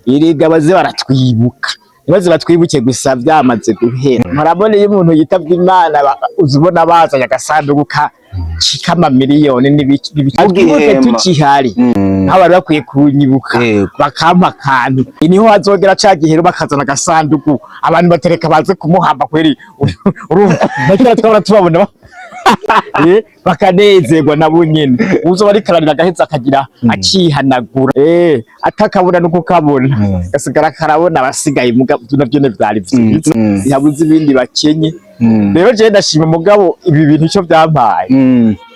iriga baze baratwibuka nibaze batwibuke gusa byamaze guhera marabone y'umuntu yitavye Imana uzubona bazanya agasanduku kama miliyoni n'ibiki tukihari abari bakwiye kunyibuka bakampa kantu niho azogera cagihero bakazana agasanduku abantu batereka baze kumuhamba kweri urumva twabona tubabona bakanezerwa nabo nyene uzo bari kararira gaheza akagira akihanagura atakabona nuko kabona gasigara karabona abasigaye mugabo tunavyone vyari vyiza yabuze ibindi bakenye rero je ndashima mugabo ibi bintu ico byampaye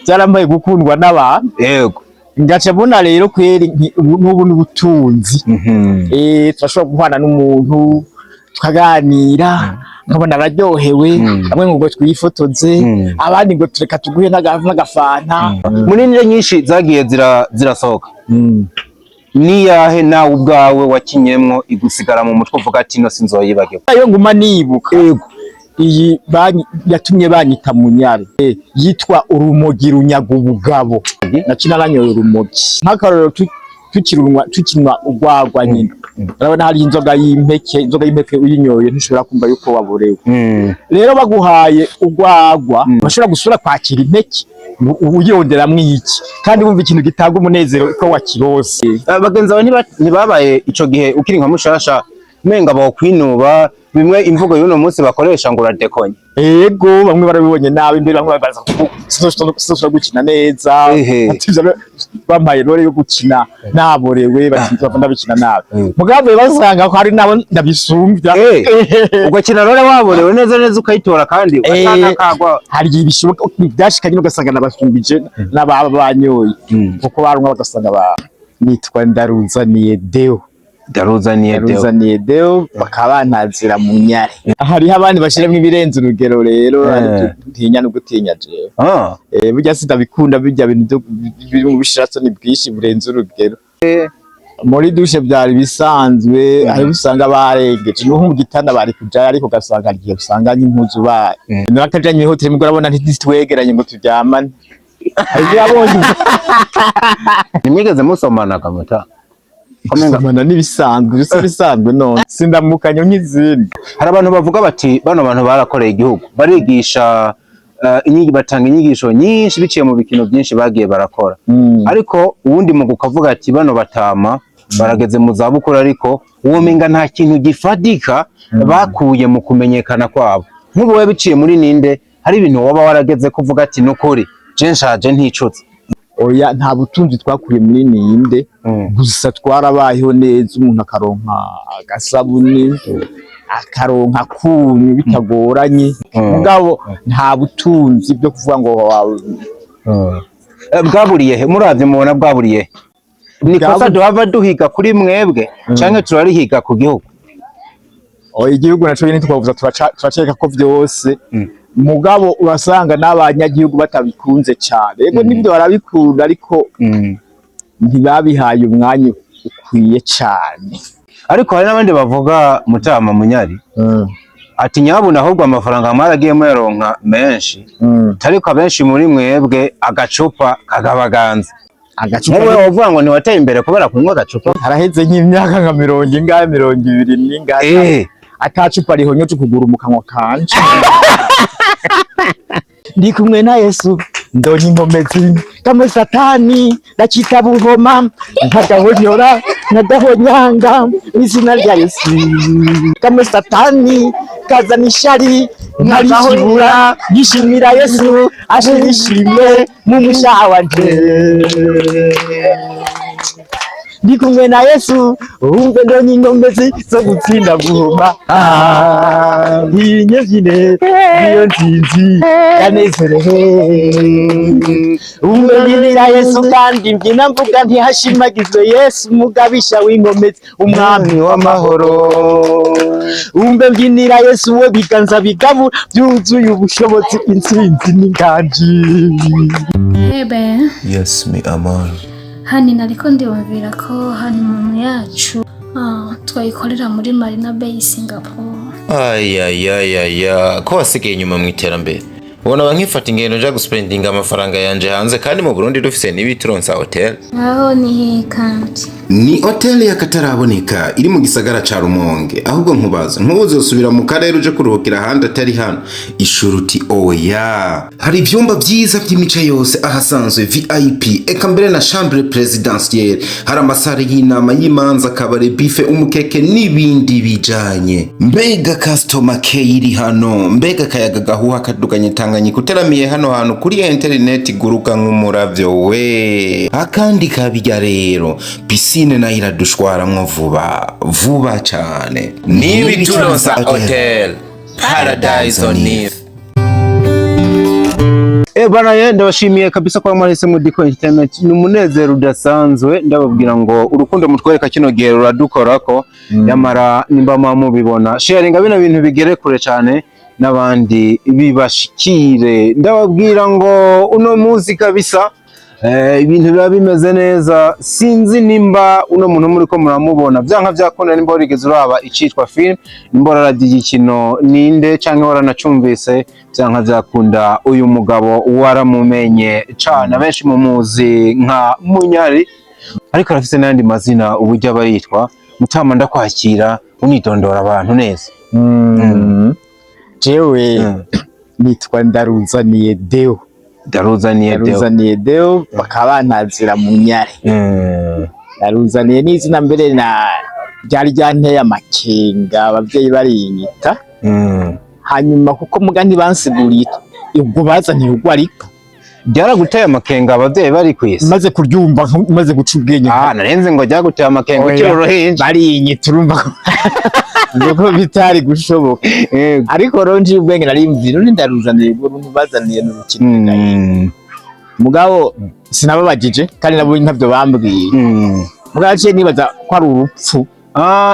byarambaye gukundwa n'abantu yego ngaca mbona rero kweri n'ubu n'ubutunzi turashobora guhana n'umuntu tukaganira nkabona baryohewe bamwe ngo twifotoze abandi ngo tureka tuguhe n'agafanta muri nire nyinshi zagiye zirasohoka niyahe nawe ubwawe wakinyemwo igusigara mu mutwe uvuga ati no sinzoyibagirwa ayo nguma nibuka yego iyi yatumye banyita Munyare yitwa urumogi runyaga ubugabo nakina nanyoye urumogi nk'akaroro tukinwa urwagwa nyine urabona hari inzoga y'impeke uyinyoye ntushobora kumva yuko waborewe rero baguhaye urwagwa bashobora gusura kwakira impeke uyironderamwo iki kandi wumva ikintu gitanga umunezero ko wakirose bagenzi bawe ntibabaye ico gihe ukiri nka mushasha menga bokwinuba bimwe imvugo y'uno munsi bakoresha ngo uradekonye yego bamwe barabibonye nabi imbere bamwe baza sinshobora gukina neza bambaye role yo gukina naborewe bakinza ndabikina nabi mugabe basanga ko hari nabo ndabisumbya ugakina role waborewe neza ukayitora kandi ugatanga kagwa hari ibishoboka byashikanye ugasanga nabasumbije n'ababa banyoye kuko barumwe bagasanga nitwa ndaruzaniye Deo bakabantazira Munyare hariho abandi bashiramo ibirenze urugero rero ntinya no gutinya jewe burya sidabikunda bijya bintu biri mu bishatso ni bwishi burenze urugero muri dushe byari bisanzwe ari usanga barengeje no mu gitanda bari kujaye ariko gasanga agiye usanga n'impuzu baye nakajanye hotel mugora abona ntitwegeranye ngo turyamane ari yabonye nimwigeze musomana kamata komena nibisanzwe none sindamukanye nk'izindi hari abantu bavuga bati bano bantu barakoreye igihugu barigisha batanga inyigisho nyinshi biciye mu bikino byinshi bagiye barakora ariko ubundi mu kukavuga ati bano batama barageze mu zabukuru ariko uwo menga nta kintu gifadika bakuye mu kumenyekana kwabo nk'ubu we biciye muri ninde hari ibintu waba warageze kuvuga ati nukuri je nshaje nticutse oya nta butunzi twakuye muri ninde gusa twarabayeho neza umuntu akaronka agasabuni akaronka kunyu bitagoranye mugabo nta butunzi byo kuvuga ngo bwaburiye he muravye mubona bwaburiye ni kosa duhava duhiga kuri mwebwe canke turarihiga ku gihugu igihugu naco nyene twavuza turaceka ko vyose mugabo urasanga n'abanyagihugu batabikunze cyane yego nibyo barabikunda ariko ntibabihaye umwanya ukwiye cyane ariko hari n'abandi bavuga Mutama Munyari ati nyabuna ahubwo amafaranga mwaragiye muyaronka menshi ariko abenshi muri mwebwe agacupa kagabaganza wowe wavuga ngo niwateye imbere kubera kunywa agacupa haraheze nk'imyaka nka 20 n'ingahe atacupa rihonyo kugura mu kanwa kanje ndi kumwe na Yesu ndonye inkomezi kamwe satani ndakita buhoma nkadahonyora nkadahonyanga izina rya Yesu kamwe satani kazana ishari nkabihura yishimira Yesu ashimishime mu mushaha wanje ndi kumwe na Yesu umve ndonye inkomezi zo gutsinda buhoma inyevyine niyo nzinzi yanezerewe umve ndinira Yesu kandi mbyina mvuga ntihashimagizwe Yesu mugabisha w'inkomezi umwami w'amahoro umve mbyinira Yesu we biganza bigabu byuzuye ubushobozi intsinzi n'inganji Hebe Yes me aman hani nariko ndibabwira ko hani mu yacu twayikorera muri Marina Bay Singapore ko wasigaye inyuma mu iterambere ubona bankifata ingendo nja guspendinga amafaranga yanje hanze kandi mu Burundi dufise n'ibituronsa hotel. Aho ni kandi. Ni hotel yakataraboneka iri mu gisagara ca Rumonge ahubwo nkubaza ntuzosubira mu karere uje kuruhukira ahandi atari hano. Ishuruti oya. Hari ivyumba vyiza vy'imico yose ahasanzwe VIP eka mbere na chambre présidentielle. Hari amasare y'inama y'imanza kabare bife umukeke n'ibindi bijanye. Mbega customer care iri hano, mbega kayaga gahuha kaduganye Tanganyika uteramiye hano hantu kuri internet guruka nk'umuravyo we. Akandi kabijya rero piscine na iradushwaramwo vuba cyane. N'ibituronsa hotel Paradise on Earth. Bana yenda bashimiye kabisa kwa mwahise mu Diko Entertainment. Numunezero udasanzwe ndababwira ngo urukundo mutwereka kino gihe ruradukorako yamara nimba mubibona sharinga bino bintu bigere kure cyane n'abandi bibashikire. Ndababwira ngo uno muzi kabisa ibintu biba bimeze neza. Sinzi nimba uno muntu muri ko muramubona byanka byakunda nimba urigeze uraba icitwa film nimba radiyo ikino ninde canke waranacumvise byanka byakunda uyu mugabo waramumenye cyane benshi mu muzi nka Munyari ariko arafise n'andi mazina ubujya baritwa Mutama ndakwakira unidondora abantu neza. Jewe nitwa Ndaruzaniye Deo. Daruzaniye Deo bakaba ntazira Munyare. Daruzaniye n'izina mbere na byari ryanteye amakenga abavyeyi barinyita. Hanyuma kuko mugani bansiguriye ubwo bazaniye ubwo ariko byaraguteye amakenga abavyeyi bari kwisi maze kuryumva maze guca ubwenge. Narenze ngo ryaguteye amakenga ukirorohinje barinyita urumva nuko bitari gushoboka. Ariko ronje ubwenge narimvira none Ndaruzaniye ubwo bazaniye n'urukino mugabo sinababajije kandi nabo ntavyo bambwiye. Mugabo cye nibaza ko ari urupfu.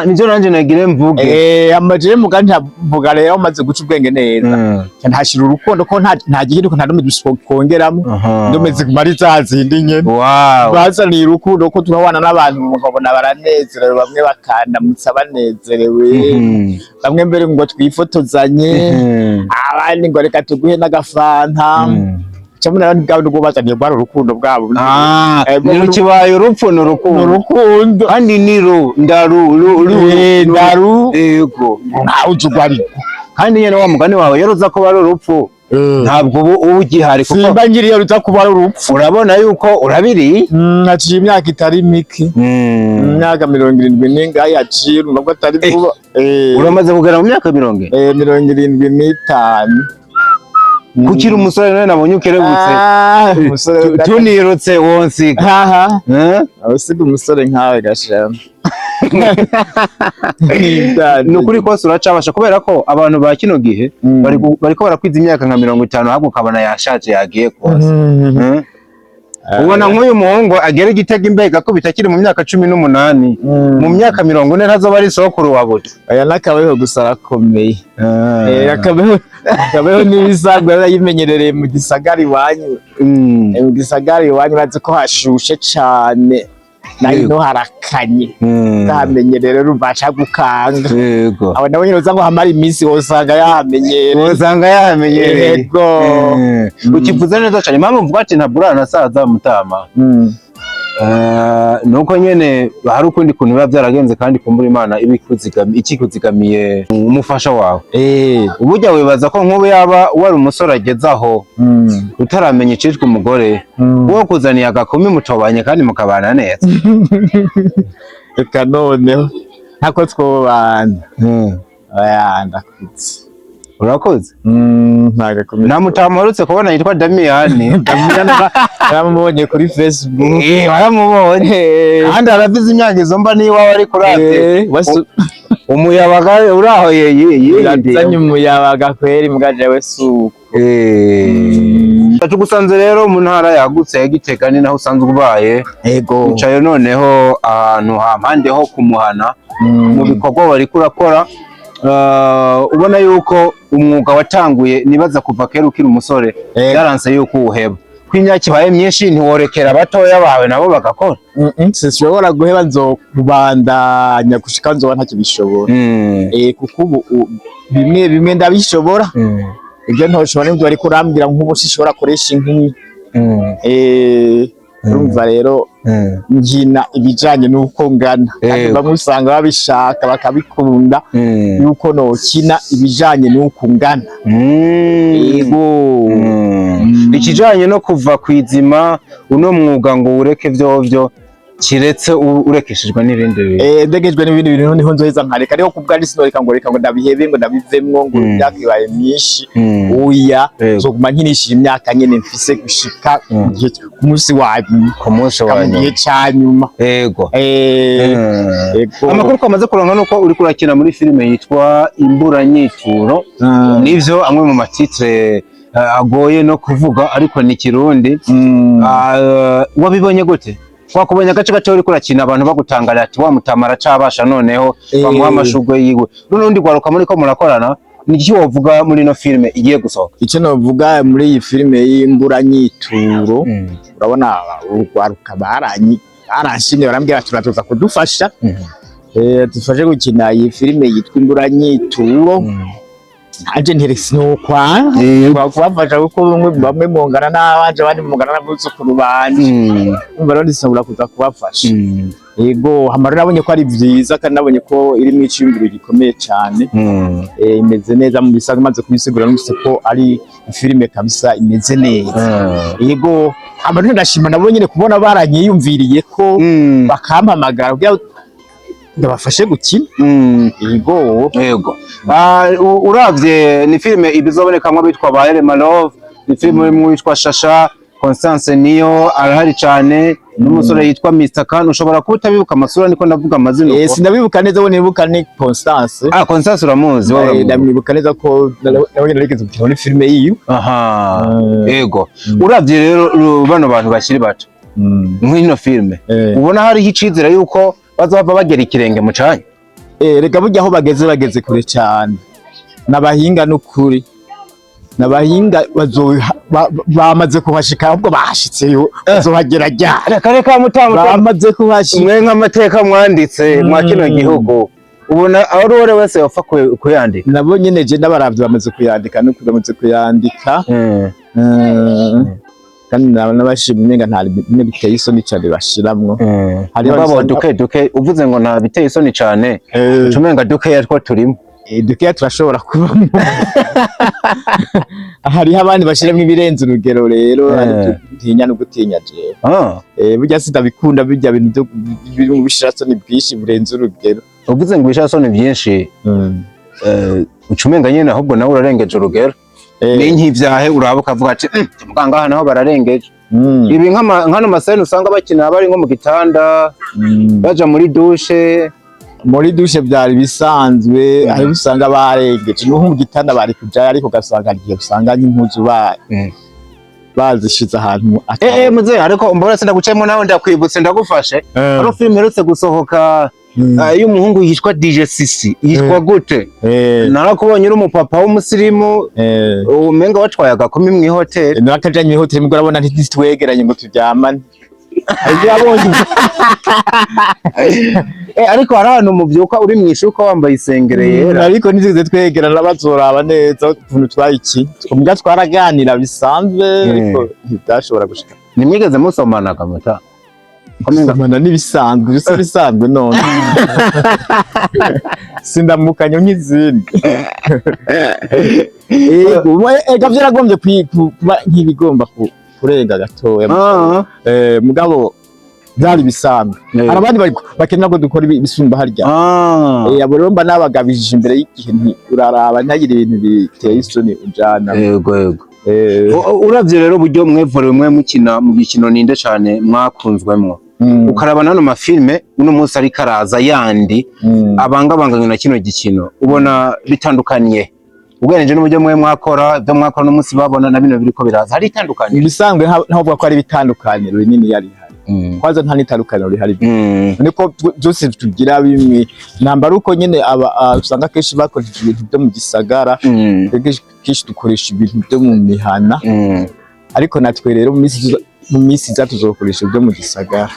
Nivyo nanje nagire mvuge amaje mugani ntavuga rero amaze guca ubwenge neza ntashira urukundo ko nta gihinduka nta numwe dukongeramo ndomeze kumari zazindi nyene. Bazaniye urukundo ko turabana n'abantu mukabona baranezerewe bamwe bakandamutsa banezerewe bamwe mbere ngo twifotozanye abandi ngo reka tuguhe n'agafanta cyamuna abantu bwabo ngo bazaniye bwaro urukundo bwabo. Niro kibaye urupfu n'urukundo kandi niro ndaru yego ntawe ujugwari kandi nyene wa mugani wawe yaroza ko bari urupfu ntabwo ubu ugihari kuko simba ngiriye ruza kuba ari urupfu. Urabona yuko urabiri naciye imyaka itari miki imyaka 70 n'ingahe yaciye nubwo atari vuba. Uramaze kugera mu myaka 75. Kukiri umusore none nabonye ukerebutse tunirutse wonsiga abasiga umusore nkawe gashama. Nukuri kose uracabasha kubera ko abantu ba kino gihe bariko barakwiza imyaka nka 50 ahubwo kabana yashaje yagiye kose. Ubona nk'uyu muhungu agera igitega imbega ko bitakiri mu myaka 18 mu myaka 40 ntazoba ari sokuru wabuto. Aya nakabeho gusara komeye. Akabeho n'ibisagwa yimenyerereye mu gisagara iwanyu. Mu gisagara iwanyu bazi ko hashushe cyane nayo no harakanye ndamenyerere rubaca gukanga. Abo nabo nyine uzango hamara iminsi wosanga yahamenyereye yego. Ukivuza neza cyane mama mvuga ati ntabura nasaza Mutama. Nuko nyene hari ukundi kuntu biba byaragenze kandi kumbura Imana ikikuzigamiye umufasha wawe. Ubujya wibaza ko nk'ubu yaba wari umusore agezaho utaramenya icishwe umugore wo kuzaniye agakumi mutobanye kandi mukabana neza. Eka noneho ntako twobana. Ndakutse urakoze. Nta Mutama warutse kubona yitwa Damiyani. Yaramubonye kuri Facebook. Waramubonye kandi aravize imyaka izomba niwa wari kurate umuyabaga uraho yazanye umuyabaga kweri mugaje we suko. Tugusanze rero mu ntara yagutse ya Gitega ni naho usanzwe ubaye. Yego ucayo noneho ahantu hampande ho kumuhana mu bikorwa bari kurakora. Ubona yuko umwuga watanguye nibaza kuva kera ukiri umusore yaranse yuko uheba kw'imyaka ibaye myinshi ntiworekera batoya bawe nabo bagakora. Sinshobora guheba nzokubandanya gushika nzoba ntakibishobora. Kuko ubu bimwe ndabishobora ibyo ntoshobora n'ibyo ariko urambwira nk'ubu sishobora koresha inkumi urumva rero nkina ibijanye n'uko ngana kandi bamwe usanga babishaka bakabikunda yuko nokina ibijanye n'uko ngana yego ikijanye no kuva kwizima uno mwuga ngo ureke vyovyo kiretse urekeshejwe n'ibindi bintu ndegejwe n'ibindi bintu niho nzoheza nkareka ariko kubwa ndisinurika ngo reka ngo ndabihebe ngo ndabivemwo ngo imyaka ibaye myinshi oya zoguma nkinishije imyaka nyene mfise gushika ku munsi wa gihe cyanyuma yego amakuru twamaze kuronka nuko uri kurakina muri filime yitwa Imburanyituro nivyo amwe mu matitre agoye no kuvuga ariko ni Kirundi wabibonye gute wakubonye agace gato uri kurakina abantu bagutangarira ati wa mutamara cabasha noneho bamuha amashugwe yiwe n'undi gwaruka muri ko murakorana niki wovuga muri no filime igiye gusohoka icyo novuga muri iyi filime y'Imburanyituro urabona urwaruka baranshimye barambwira turatoza kudufasha dufashe gukina iyi filime yitwa Imburanyituro aje ntiresinokwa kubafasha kuko bamwe mungana n'abanje abandi mungana n'abuzukuru banje baro ndisabura kuza kubafasha yego hamarira abonye ko ari vyiza kandi nabonye ko iri mu iciyumviro gikomeye cyane imeze neza mu bisaga maze kubisigura n'umse ko ari filime kabisa imeze neza yego abantu ndashima nabo nyine kubona baranyiyumviriye ko bakampamagara ndabafashe gukina yego uravye ni filime ibizobonekamwe bitwa abayemwo ni filime imwe yitwa Shasha Constance niyo arahari cyane n'umusore yitwa Mr Kan ushobora kutabibuka amasura niko ndavuga amazina sinabibuka neza wo nibuka ni Constance Constance uramuzi wowe ndamwibuka neza ko nawe narigeze gukina muri filime yiyo yego uravye rero bano bantu bakiri bato nk'ino filime ubona hari icizere yuko bazava bagera ikirenge mu canya reka burya aho bageze kure cyane nabahinga n'ukuri nabahinga bamaze kuhashika ahubwo bahashitseyo bazohagera ryari reka mutamu bamaze kuhashika mwe nk'amateka mwanditse mwa kino gihugu ubona aho rore wese yopfa kuyandika nabo nyene je n'abaravyi bamaze kuyandika no bamaze kuyandika kandi n'abashimye nta bimwe biteye isoni cyane bashiramwo hari babo duke uvuze ngo nta biteye isoni cyane ucumenga duke yatwo turimo duke turashobora kubamo hariho abandi bashiramwe ibirenze urugero rero ntinya no gutinya jewe burya sidabikunda bijya bintu biri mu bishirasoni bwishi burenze urugero uvuze ngo bishirasoni byinshi ucumenga nyene ahubwo nawe urarengeje urugero ni nk'ivyahe uraba ukavuga ati muganga hano bararengeje ibi nk'ano masene usanga bakina bari nko mu gitanda baja muri douche byari bisanzwe aho usanga barengeje no mu gitanda bari kujayo ariko gasanga giye usanga nk'impuzu bazishize ahantu muze ariko mbona sindagucemo nawe ndakwibutse ndagufashe ari film herutse gusohoka y'umuhungu yitwa DJ Sisi yitwa gute narakubonye uri umupapa w'umusirimu umenga watwaye agakumi mu hotel nakajanye mu hotel mugora bona ntitwegeranye ngo turyamane yabonye ariko hari ahantu muvyuka uri mwishuka wambaye isengere yera ariko ntizize twegerana bazoraba neza ukuntu twayiki twumva twaraganira bisanzwe ariko ntidashobora gushika nimwigeze musomana kamata Komana nibisanzwe bisanzwe none sindamukanye nk'izindi ega vyaragombye kuba nk'ibigomba kurenga gatoya mugabo byari bisanzwe hari abandi bakenera ko dukora ibisumba harya abo rero mba nabagabishije imbere y'igihe uraraba ntagire ibintu biteye isoni ujana yego uravye rero buryo mwevorewe mwe mukina mu gikino ninde cyane mwakunzwemwo ukaraba nano mafilme uno munsi ari karaza yandi abangabanganye na kino gikino ubona bitandukaniye ubweneje n'uburyo mwe mwakora ibyo mwakora no munsi babona na bino biriko biraza hari itandukanye bisanzwe ntavuga ko ari bitandukaniro rinini yari hari kwaza nta nitandukaniro rihari niko byose tugira bimwe namba ruko nyene usanga keshi bakoresha ibintu byo mu gisagara keshi dukoresha ibintu byo mu mihana ariko natwe rero mu minsi iza tuzokoresha ibyo mu gisagara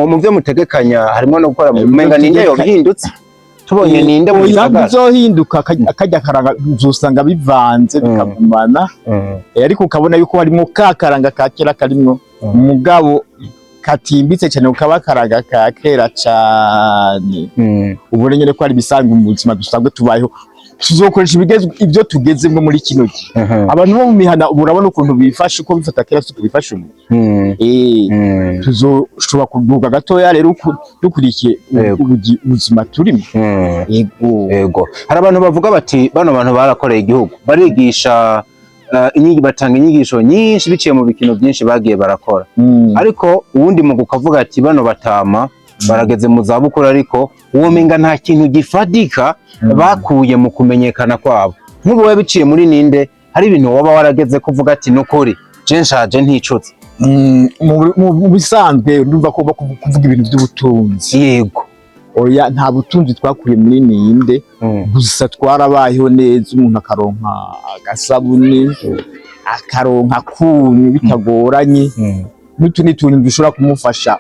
mu byo mutegekanya harimo no gukora mu menga ninde yo bihindutse tubonye ninde mu gisagara uzohinduka akajya karanga uzosanga bivanze bikagumana ariko ukabona yuko harimo ka karanga ka kera karimwo umugabo katimbitse cyane ukaba karanga ka kera cyane ubone nyene ko ari bisanga mu buzima dusanzwe tubayeho tuzokoresha ibyo tugezemo muri kino gihe abantu bo mu mihana urabona ukuntu bifashe uko bifata kera suko bifashe tuzoshobora kuvuga gatoya rero dukurikiye ubuzima turimo yego hari abantu bavuga bati bano bantu barakoreye igihugu barigisha batanga inyigisho nyinshi biciye mu bikino byinshi bagiye barakora ariko uwundi mu gukavuga ati bano batama barageze mu zabukuru ariko uwo menga nta kintu gifatika bakuye mu kumenyekana kwabo nk'ubu we biciye muri ninde hari ibintu waba warageze kuvuga ati nukuri je nshaje nticutse mu bisanzwe ndumva ko kuvuga ibintu by'ubutunzi yego oya nta butunzi twakuye muri ninde gusa twarabayeho neza umuntu akaronka agasabuni akaronka kunyu bitagoranye n'utundi tuntu dushobora kumufasha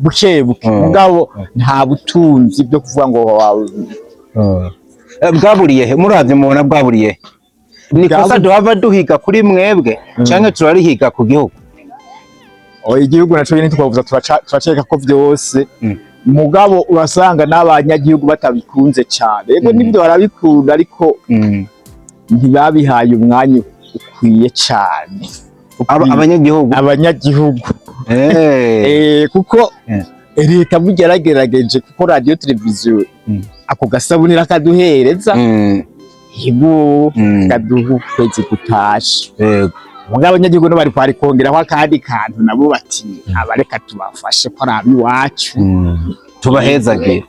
buke mugabo nta butunzi byo kuvuga ngo bwaburiye he muravye mubona bwaburiye ni kosa duhava duhiga kuri mwebwe canke turarihiga ku gihugu igihugu naco nyene twavuza turaceka ko vyose mugabo urasanga n'abanyagihugu batabikunze cyane yego nibyo barabikunda ariko ntibabihaye umwanya ukwiye cyane abanyagihugu kuko leta bugeragerageje kuko radio televiziyo ako gasabunira kaduhereza yego kaduha ukwezi gutashe mugabo abanyagihugu no bari kwari kongeraho akandi kantu nabo bati abareka tubafashe ko arabi wacu tubahezage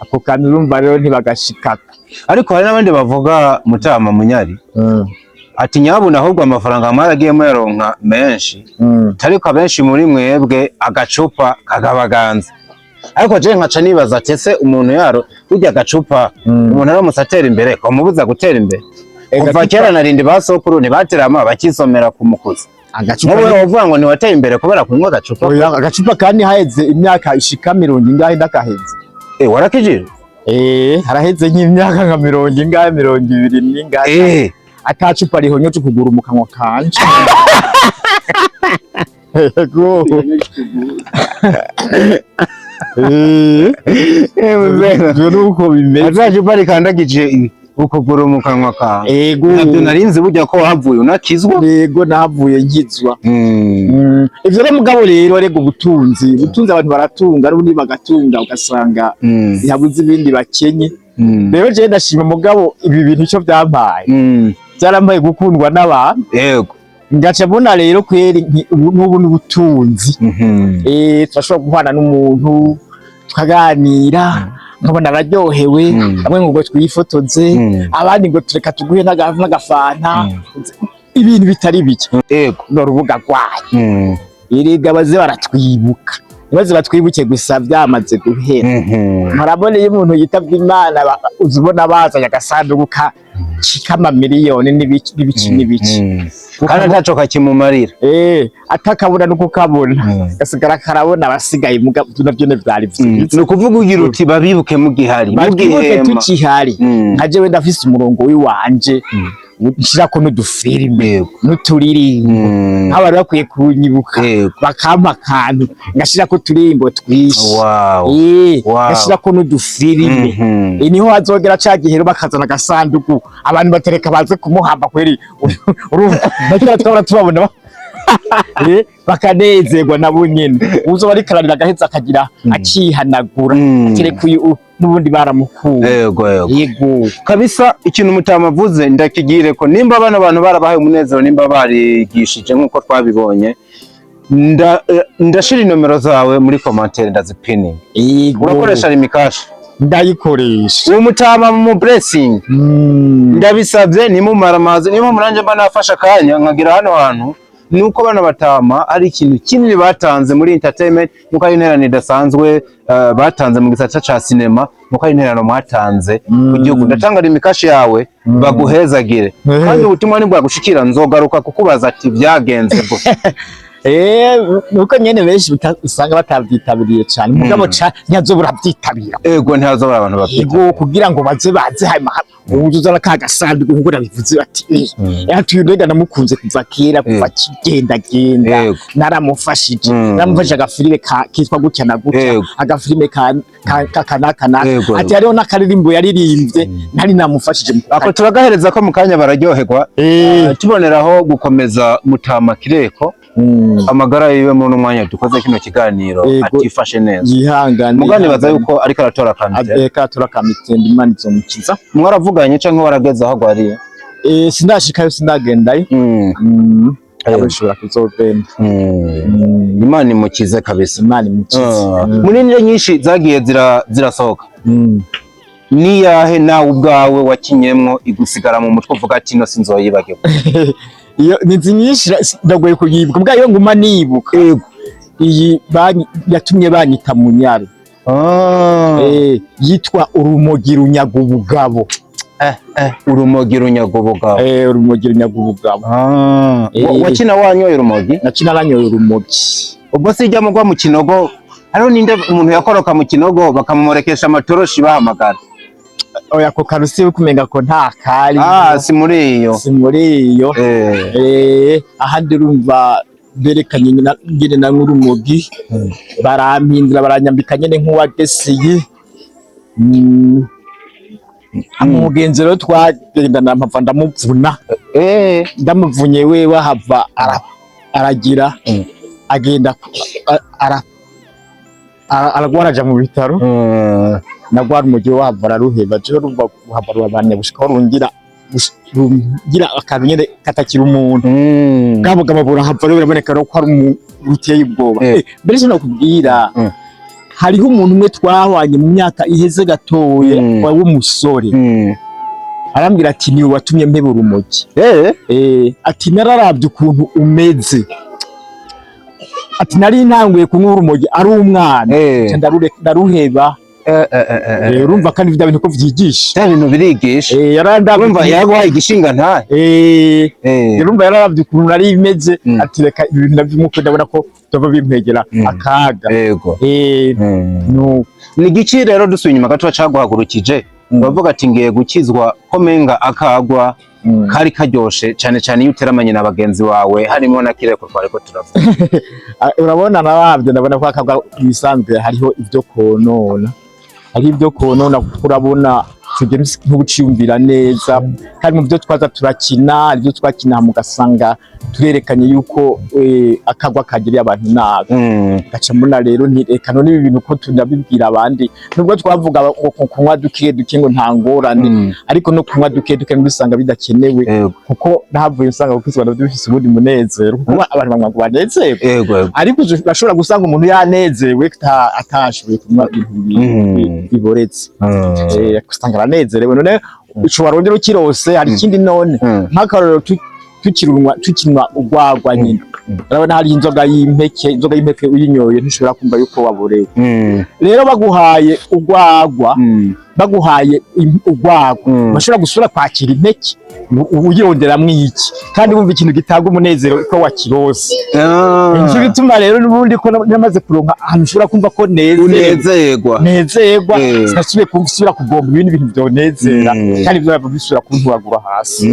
ako kantu urumva rero ntibagashikaka ariko hari n'abandi bavuga mutama munyari ati nyabuna ahubwo amafaranga mwaragiye muyaronka menshi ariko abenshi muri mwebwe agacupa kagabaganza ariko je nkaca nibaza ati ese umuntu yaro urya agacupa umuntu aramutse atera imbere kamubuza gutera imbere kuva kera narindi basokuru ntibaterama bakisomera ku mukuzi agacupa wowe uvuga ngo niwateye imbere kubera kunywa agacupa agacupa kandi haheze imyaka ishika 70 ndakaheze warakijije haraheze nk'imyaka nka 20 n'ingahe atacupa rihonyo cyo kugura mu kanwa kanje yego nuko bimeze azacupa rikandagije ukuguru mu kanwa ka nabyo narinzi burya ko wahavuye unakizwa yego nahavuye nkizwa ivyo rero mugabo rero arego ubutunzi abantu baratunga n'ubundi bagatunga ugasanga yabuze ibindi bakenye rero je ndashima mugabo ibi bintu cyo byampaye byarambaye gukundwa n'abantu yego ngaca mbona rero kweri n'ubu n'ubutunzi turashobora guhana n'umuntu tukaganira nkabona araryohewe bamwe ngo twifotoze abandi ngo tureka tuguhe n'agafanta ibintu bitari bike yego no rubuga rwayo iriga baze baratwibuka baze batwibuke gusa byamaze guhera murabona iyo umuntu yitabye Imana uzubona bazanye agasanduku kama miliyoni n'ibiki kandi ntaco kakimumarira atakabona nuko kabona gasigara karabona abasigaye navyo vyari vyiza no kuvuga ugira uti babibuke mu gihari tukihari nkaje wenda afise umurongo wiwanje nshirako n'udufilime n'uturirimbo abari bakwiye kunyibuka bakampa akantu ngashirako uturimbo twinshi ngashirako n'udufilime niho hazogera ca gihero bakazana agasanduku abantu batereka baze kumuhamba kweri bakira twabona tubabona bakanezerwa nabo nyene uzo bari kararira gaheza akagira akihanagura aterekuye n'ubundi baramukuye yego kabisa ikintu mutamavuze ndakigire ko nimba abana abantu barabahaye umunezero nimba barigishije nkuko twabibonye ndashira inomero zawe muri commentaire ndazipinning urakoresha limikashi ndayikoresha uwo mutama mu blessing ndabisabye nimumara amazi niyo muranje mba nafasha kanya nkagira hano hantu nuko bana batama ari ikintu kinini batanze muri entertainment nuko ari interano idasanzwe batanze mu gisata ca cinema nuko ari interano mwatanze ku gihugu ndatanga limikashi yawe baguhezagire kandi ubutumwa ni bwagushikira nzogaruka kukubaza ati byagenze gute nuko nyene benshi usanga batavyitabiriye cane mugabo ntazobura vyitabira ego ntazobura abantu bavyitabira kugira ngo baze hama uzuza n'akagasanduku kuko nabivuze bati yatuyurega namukunze kuva kera kuva kigenda naramufashije namufashije agafilime kitwa gutya na gutya agafilime kanakana ati hariho n'akaririmbo yaririmbye ntari namufashije ako turagahereza ko mu kanya bararyoherwa tuboneraho gukomeza Mutama Kireko amagara yiwe mu mwanya dukoze kino kiganiro atifashe neza yihangane mugani baza yuko ariko aratora kamite Imana izomukiza mwaravuganye canke warageze aho gwariye sindashikayo sindagendayo abashobora kuzogenda Imana imukize kabisa Imana imukize muri nire nyinshi zagiye zirasohoka ni yahe nawe ubwawe wakinyemwo igusigara mu mutwe uvuga ati no sinzoyibagirwa iyo nizi nyinshi ndagoye kuyibuka mbwa yo nguma nibuka iyi yatumye banyita MUNYARE yitwa urumogi runyaga ubugabo urumogi runyaga ubugabo urumogi runyaga ubugabo wakina wanyoye urumogi nakina nanyoye urumogi ubwo sijya mugwa mu kinogo hariho ninde umuntu yakoroka mu kinogo bakamumorekesha amatoroshi bahamagara oya ko karusi kumenga ko nta kari si muri iyo ahandi urumva berekanye ngire na nk'urumogi barampindura baranyambika nyene nk'uwagesiye umugenzi rero twagendana mpava ndamuvunye wewe hava aragira agenda aragwaraja mu bitaro nagwara umujyi wava araruheba je rumva guhava rubabanya gushika rungira akantu nyene katakira umuntu gabo gababura hava rero biraboneka ko ari umuteye ubwoba mbere cyo nakubwira hariho umuntu umwe twahwanye mu myaka iheze gatoye w'umusore arambwira ati niwe watumye mpebura urumogi ati nararavye ukuntu umeze ati nari ntanguye kunywa urumogi ari umwana ndaruheba urumva kandi ibyo bintu ko vyigisha ibintu birigisha yarandabumva yaguhaye igishinga ntahe urumva yararavye ukuntu nari imeze ati reka ibintu ndavyumuko ndabona ko tova bimpegera akaga ni gici rero dusuye inyuma gato caguhagurukije bavuga ati ngiye gukizwa ko menga akagwa kari karyoshe cyane iyo uteramanye na bagenzi wawe harimo na Kireko twariko turavuga urabona nabavye ndabona ko akagwa ibisanzwe hariho ivyo konona urabona tugere nk'ubuciyumvira neza kandi mu byo twaza turakina aribyo twakina mugasanga turerekanye yuko akagwa kagiriye abantu nabi gaca mbona rero ntireka none ibi bintu ko tunabibwira abandi nubwo twavuga ngo kunywa duke ngo nta ngorane ariko no kunywa duke bisanga bidakenewe kuko nahavuye usanga gukizwa bifise ubundi munezero kuko abantu bamwe banezerwe ariko bashobora gusanga umuntu yanezewe atashoboye kunywa ibintu biboretse gusanga aranezerewe none ushobora rondera ukirose hari ikindi none nk'akarorero tukinwa urwagwa nyine urabona hari inzoga y'impeke uyinyoye ntushobora kumva yuko waborewe rero baguhaye urwagwa bashobora gusura kwakira impeke uyironderamwo iki kandi wumva ikintu gitanga umunezero ko wakirose nicyo bituma rero n'ubundi ko namaze kuronka ahantu ushobora kumva ko nezerwa sinasubiye gusubira kugomba ibindi bintu vyonezera kandi vyaba bisubira kunturagura hasi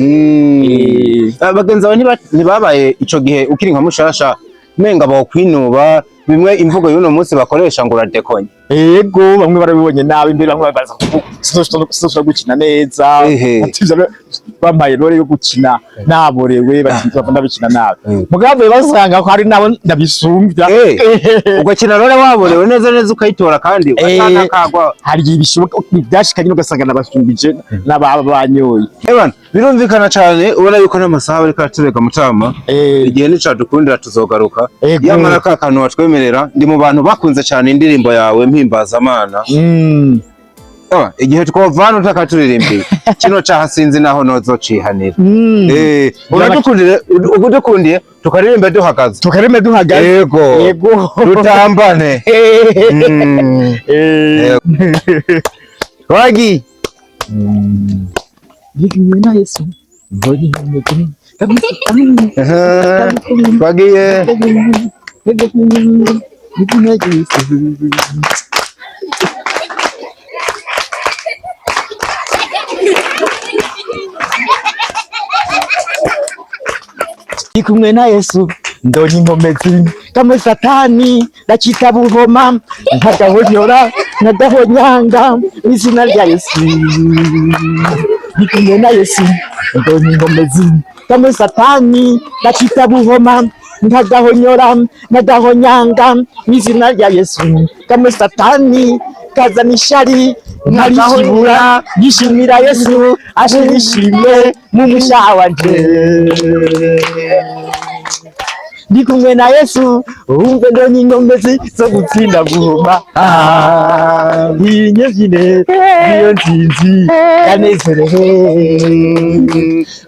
bagenzi bawe ntibabaye ico gihe ukiri nka mushasha menga bawukwinuba bimwe imvugo y'uno munsi bakoresha ngo uradekonye ego bamwe barabibonye nabi imbere bamwe baza sinshobora gukina neza bambaye role yo gukina naborewe batinza ndabikina nabi mugabo basanga ko hari nabo ndabisumbya ugakina role waborewe neza ukayitora kandi ugatanga kagwa hari ibishoboka byashikanye ugasanga nabasumbije n'ababanyoye birumvikana cyane ubona yuko n'amasaha ariko aturega Mutama igihe nicadukundira tuzogaruka yamara ka kantu watwemerera ndi mu bantu bakunze cyane indirimbo yawe mpimbazamana igihe twovana utakaturirimbiye kino caha sinzi naho nozocihanira udukundiye tukaririmbe duhagaze yego rutambane wagi Yesu Twagiye. Ndi kumwe na Yesu ndonye inkomezi kamwe satani ndacita buhoma nkagahonyora nkagahonyanga izina rya Yesu. Ndi kumwe na Yesu ndonye inkomezi kamwe satani ndacita buhoma nkagahonyora nkagahonyanga izina rya Yesu. Kamwe satani kazana ishari nkagahonyora yishimira Yesu ashimishime mu mushaha wanje. Ndi kumwe na Yesu umve ndonye inkomezi zo gutsinda guhoma. Inyevyine niyo nzinzi yanezerewe.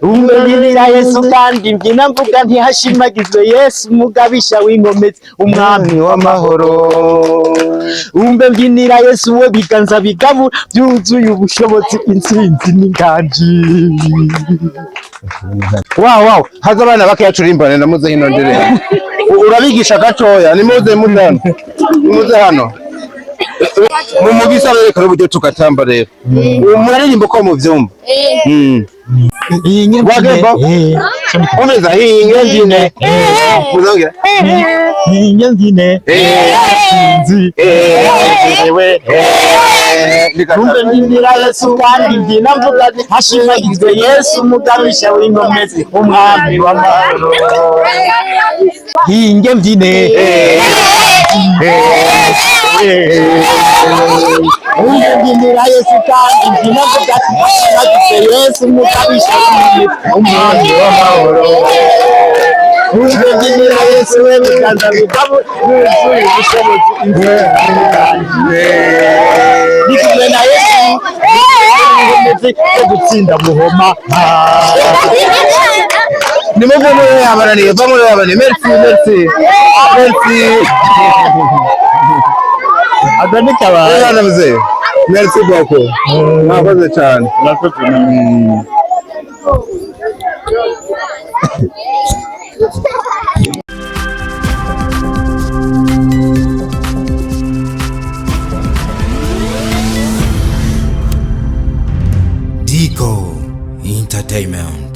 Umve mbyinira Yesu kandi mbyina mvuga ntihashimagizwe Yesu umugabisha w'inkomezi umwami w'amahoro. Umve mbyinira Yesu we biganza bigabu byuzuye ubushobozi intsinzi n'inganji. Wow, haza abana bakayacurimbane namuze hino ndere. Urabigisha gatoya nimuze hano. Nimuze hano. Mumugisa reka uburyo tukatamba rero. Muraririmba ko mu vyumba. Wagemba. Komeza inyenjine. Muzongera. Inyenjine. Nzi. Ewe. Umbe mbyinira Yesu kandi mbyina mvuga ati hashimagizwe Yesu umugabisha w'inkomezi umwami w'amahoro. Hinge mbyine. Umbe mbyinira Yesu kandi mbyina mvuga ati hashimagizwe Yesu umugabisha w'inkomezi umwami w'amahoro. Umbe mbyinira Yesu we biganza bigabu byuzuye ubushobozi ndi kumwe na Yesu inkomezi zo gutsinda buhoma. Nimuvune yabaraniye bamwe yabaraniye merci. Aganika abantu. Bana mzee. Merci beaucoup. Mwakoze cyane. Diko Entertainment.